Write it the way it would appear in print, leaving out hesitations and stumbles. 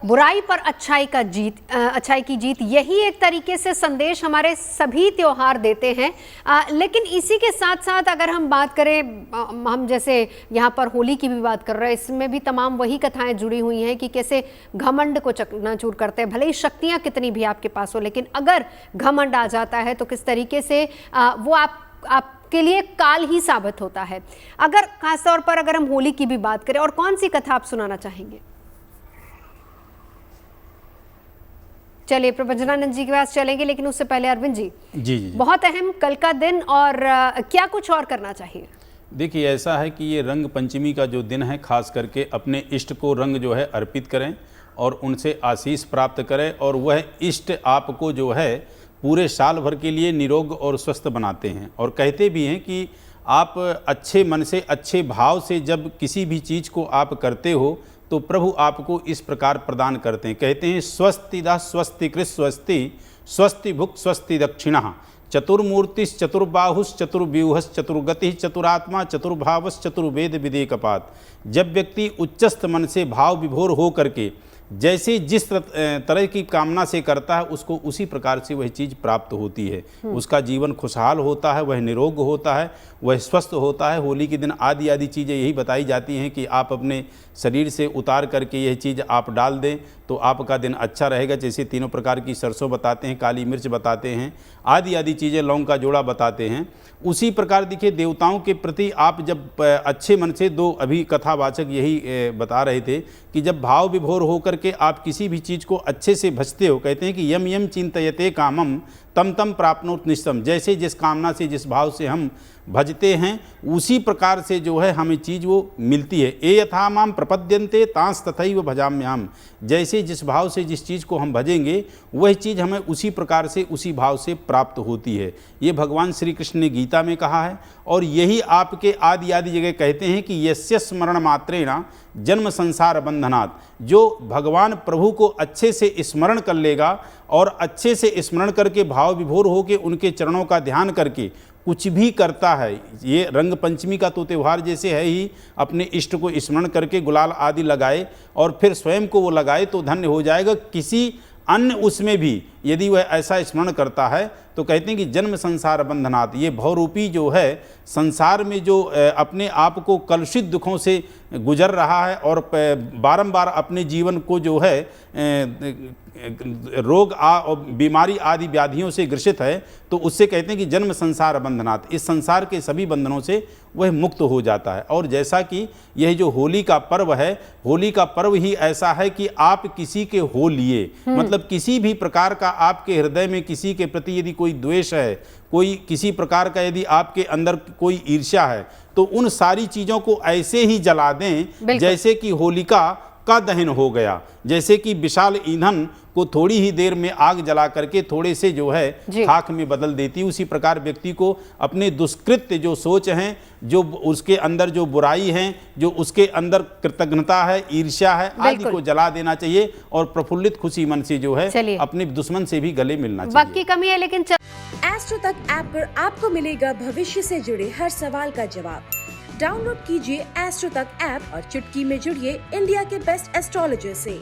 बुराई पर अच्छाई की जीत, यही एक तरीके से संदेश हमारे सभी त्योहार देते हैं। लेकिन इसी के साथ साथ अगर हम बात करें, हम जैसे यहाँ पर होली की भी बात कर रहे हैं, इसमें भी तमाम वही कथाएं जुड़ी हुई हैं कि कैसे घमंड को चकनाचूर करते हैं। भले ही शक्तियाँ कितनी भी आपके पास हो, लेकिन अगर घमंड आ जाता है तो किस तरीके से वो आपके लिए काल ही साबित होता है। अगर खासतौर पर अगर हम होली की भी बात करें, और कौन सी कथा आप सुनाना चाहेंगे? चलिए प्रभंजनानंद जी के पास चलेंगे, लेकिन उससे पहले अरविंद जी, जी बहुत अहम कल का दिन, और क्या कुछ और करना चाहिए? देखिए, ऐसा है कि ये रंग पंचमी का जो दिन है, खास करके अपने इष्ट को रंग जो है अर्पित करें और उनसे आशीष प्राप्त करें, और वह इष्ट आपको जो है पूरे साल भर के लिए निरोग और स्वस्थ बनाते हैं। और कहते भी हैं कि आप अच्छे मन से, अच्छे भाव से जब किसी भी चीज़ को आप करते हो तो प्रभु आपको इस प्रकार प्रदान करते हैं। कहते हैं स्वस्तिदा स्वस्ति कृत स्वस्ति, स्वस्ति भुक् स्वस्ति दक्षिणः, चतुर्मूर्तिश्च चतुर्बाहुश्च चतुर्व्यूहश्च चतुर्गतिः चतुरात्मा चतुर्भावश्च चतुर्वेद विदेकपात। जब व्यक्ति उच्चस्थ मन से भाव विभोर हो करके जैसे जिस तरह की कामना से करता है, उसको उसी प्रकार से वह चीज़ प्राप्त होती है। उसका जीवन खुशहाल होता है, वह निरोग होता है, वह स्वस्थ होता है। होली के दिन आदि आदि चीज़ें यही बताई जाती हैं कि आप अपने शरीर से उतार करके यह चीज़ आप डाल दें तो आपका दिन अच्छा रहेगा। जैसे तीनों प्रकार की सरसों बताते हैं, काली मिर्च बताते हैं, आदि आदि चीज़ें, लौंग का जोड़ा बताते हैं। उसी प्रकार देखिए, देवताओं के प्रति आप जब अच्छे मन से, दो अभी कथावाचक यही बता रहे थे कि जब भाव विभोर होकर के आप किसी भी चीज़ को अच्छे से भजते हो, कहते हैं कि यम यम चिंतयते कामम तम तम प्राप्नोत निश्चम। जैसे जिस कामना से, जिस भाव से हम भजते हैं, उसी प्रकार से जो है हमें चीज़ वो मिलती है। ए यथा माम प्रपद्यन्ते तांस तथैव भजाम्यहम्। जैसे जिस भाव से जिस चीज़ को हम भजेंगे, वह चीज़ हमें उसी प्रकार से, उसी भाव से प्राप्त होती है। ये भगवान श्री कृष्ण ने गीता में कहा है, और यही आपके आदि आदि जगह कहते हैं कि यस्य स्मरण मात्रेण जन्म संसार बंधनात्। जो भगवान प्रभु को अच्छे से स्मरण कर लेगा और अच्छे से स्मरण करके भाव विभोर होकर उनके चरणों का ध्यान करके कुछ भी करता है, ये रंग पंचमी का तो त्यौहार जैसे है ही, अपने इष्ट को स्मरण करके गुलाल आदि लगाए और फिर स्वयं को वो लगाए तो धन्य हो जाएगा। किसी अन्य उसमें भी यदि वह ऐसा स्मरण करता है तो कहते हैं कि जन्म संसार बंधनात्। ये भवरूपी जो है संसार में जो अपने आप को कलुषित दुखों से गुजर रहा है और बारंबार अपने जीवन को जो है रोग और बीमारी आदि व्याधियों से ग्रसित है, तो उससे कहते हैं कि जन्म संसार बंधनात्। इस संसार के सभी बंधनों से वह मुक्त हो जाता है। और जैसा कि यह जो होली का पर्व है, होली का पर्व ही ऐसा है कि आप किसी के हो लिए, मतलब किसी भी प्रकार का आपके हृदय में किसी के प्रति यदि कोई द्वेष है, कोई किसी प्रकार का यदि आपके अंदर कोई ईर्ष्या है, तो उन सारी चीज़ों को ऐसे ही जला दें जैसे कि होलिका का दहन हो गया। जैसे कि विशाल ईंधन को थोड़ी ही देर में आग जला करके थोड़े से जो है खाक में बदल देती, उसी प्रकार व्यक्ति को अपने दुष्कृत्य जो सोच हैं, जो उसके अंदर जो बुराई है, जो उसके अंदर कृतज्ञता है, ईर्ष्या है, आदि को जला देना चाहिए और प्रफुल्लित खुशी मन से जो है अपने दुश्मन से भी गले मिलना चाहिए। वक्त की कमी है, लेकिन एस्ट्रो तक ऐप पर आपको मिलेगा भविष्य से जुड़े हर सवाल का जवाब। डाउनलोड कीजिए एस्ट्रो तक ऐप और चुटकी में जुड़िए इंडिया के बेस्ट एस्ट्रोलॉजर से।